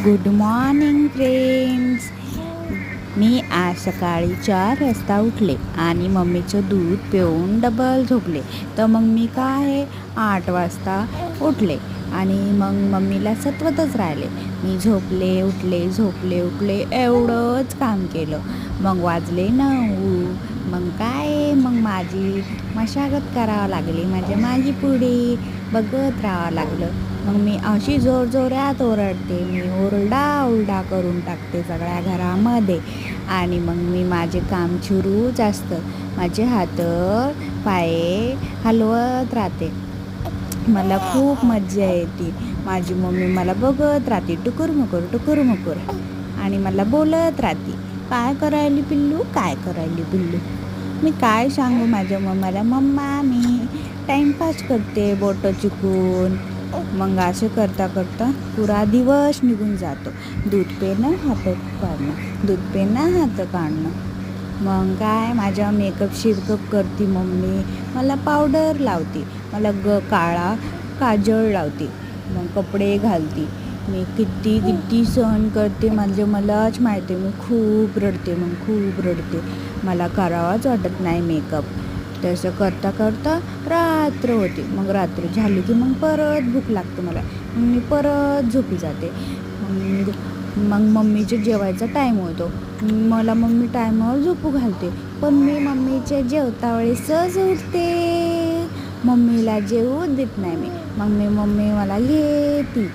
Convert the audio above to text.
Good morning friends. मी आज सकाळी 4 वाजता उठले आणि मम्मीचं दूध पिऊन डबल झोपले. तर मग मी काय 8 वाजता उठले आणि मग मम्मीला सतवतच राहिले. मी झोपले उठले एवढंच काम केलं. मग वाजले 9. मग माझी मशागत करावं लागली. माझी पुढे बघत राहावं लागलं. मग मी अशी जोरजोरात ओरडते. मी ओरडा करून टाकते सगळ्या घरामध्ये. आणि मग मी माझे काम सुरूच असतं. माझे हात पाय हलवत राहते. मला खूप मज्जा येते. माझी मम्मी मला बघत राहते टुकूर मुकूर आणि मला बोलत राहते, काय करायली पिल्लू. मी काय सांगू माझ्या मम्माला, मम्मा मी टाईमपास करते बोटं चिकून. मग असं करता पुरा दिवस निघून जातो. दूध पेनं हात काढणं. मग काय माझ्या मेकअप करते मम्मी. मला पावडर लावते, मला काळा काजळ लावते, मग कपडे घालते. मी किती सहन करते मलाच माहिती. मी खूप रडते. मला करावाच वाटत नाही मेकअप. तसं करता रात्र होते. मग रात्र झाली की मग परत भूक लागते मला. मग मी परत झोपी जाते. मग मम्मीचे जेवायचा टाईम होतो. मला मम्मी टाईमावर झोपू घालते. पण मी मम्मीच्या जेवता वेळेसच उठते. मम्मीला जेवू देत नाही मी. मग मम्मी मला घेते.